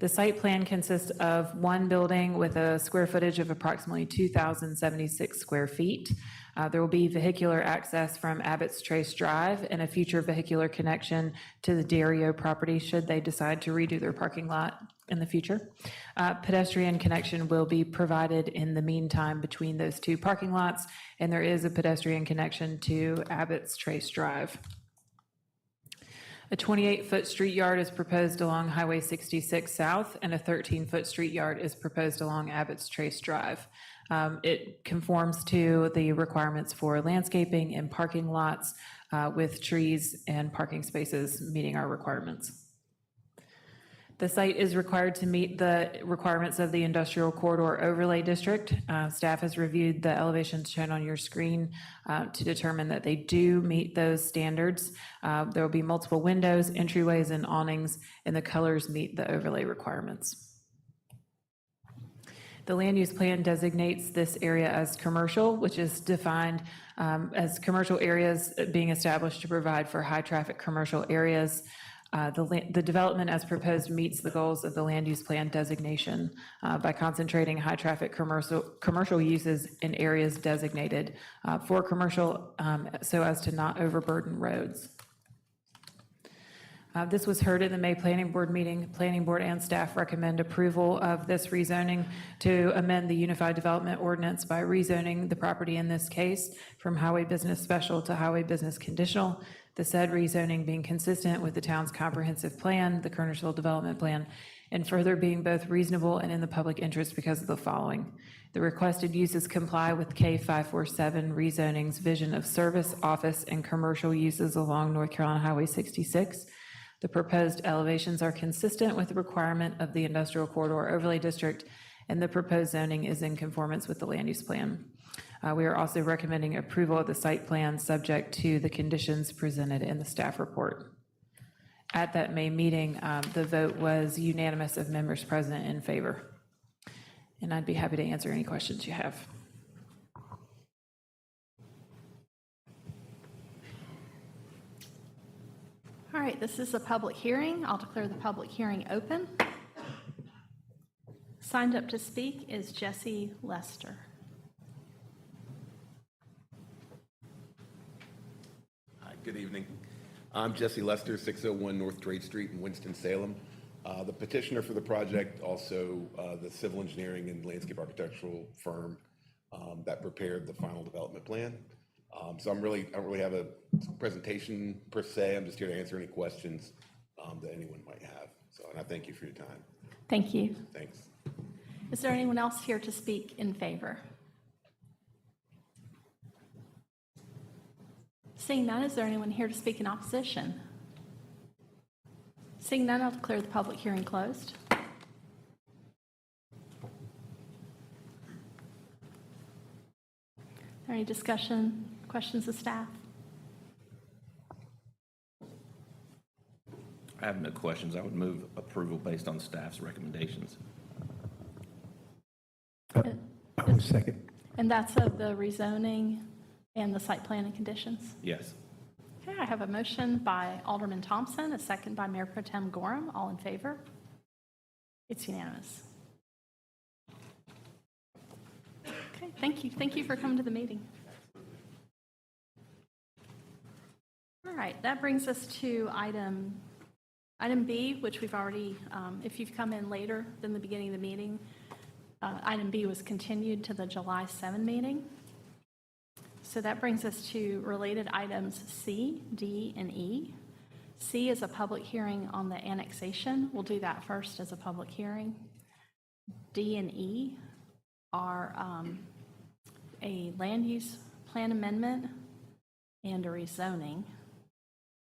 The site plan consists of one building with a square footage of approximately 2,076 square feet. There will be vehicular access from Abbott's Trace Drive and a future vehicular connection to the Dario property should they decide to redo their parking lot in the future. Pedestrian connection will be provided in the meantime between those two parking lots, and there is a pedestrian connection to Abbott's Trace Drive. A 28-foot street yard is proposed along Highway 66 South, and a 13-foot street yard is proposed along Abbott's Trace Drive. It conforms to the requirements for landscaping and parking lots with trees and parking spaces meeting our requirements. The site is required to meet the requirements of the Industrial Corridor Overlay District. Staff has reviewed the elevations shown on your screen to determine that they do meet those standards. There will be multiple windows, entryways, and awnings, and the colors meet the overlay requirements. The land use plan designates this area as commercial, which is defined as commercial areas being established to provide for high traffic commercial areas. The development as proposed meets the goals of the land use plan designation by concentrating high traffic commercial uses in areas designated for commercial so as to not overburden roads. This was heard in the May Planning Board meeting. Planning Board and staff recommend approval of this rezoning to amend the Unified Development Ordinance by rezoning the property in this case from Highway Business Special to Highway Business Conditional, the said rezoning being consistent with the town's comprehensive plan, the Kernersville Development Plan, and further being both reasonable and in the public interest because of the following. The requested uses comply with K547 rezoning's vision of service, office, and commercial uses along North Carolina Highway 66. The proposed elevations are consistent with the requirement of the Industrial Corridor Overlay District, and the proposed zoning is in conformance with the land use plan. We are also recommending approval of the site plan subject to the conditions presented in the staff report. At that May meeting, the vote was unanimous of members present in favor. And I'd be happy to answer any questions you have. All right, this is a public hearing. I'll declare the public hearing open. Signed up to speak is Jesse Lester. Hi, good evening. I'm Jesse Lester, 601 North Trade Street in Winston-Salem. The petitioner for the project, also the civil engineering and landscape architectural firm that prepared the final development plan. So I don't really have a presentation per se. I'm just here to answer any questions that anyone might have. So, and I thank you for your time. Thank you. Thanks. Is there anyone else here to speak in favor? Seeing none, is there anyone here to speak in opposition? Seeing none, I'll declare the public hearing closed. Any discussion, questions of staff? I have no questions. I would move approval based on staff's recommendations. I would second. And that's of the rezoning and the site plan and conditions? Yes. Okay, I have a motion by Alderman Thompson, a second by Mayor Pro Tem Gorham. All in favor? It's unanimous. Okay, thank you. Thank you for coming to the meeting. All right, that brings us to item B, which we've already, if you've come in later than the beginning of the meeting, item B was continued to the July 7 meeting. So that brings us to related items C, D, and E. C is a public hearing on the annexation. We'll do that first as a public hearing. D and E are a land use plan amendment and a rezoning.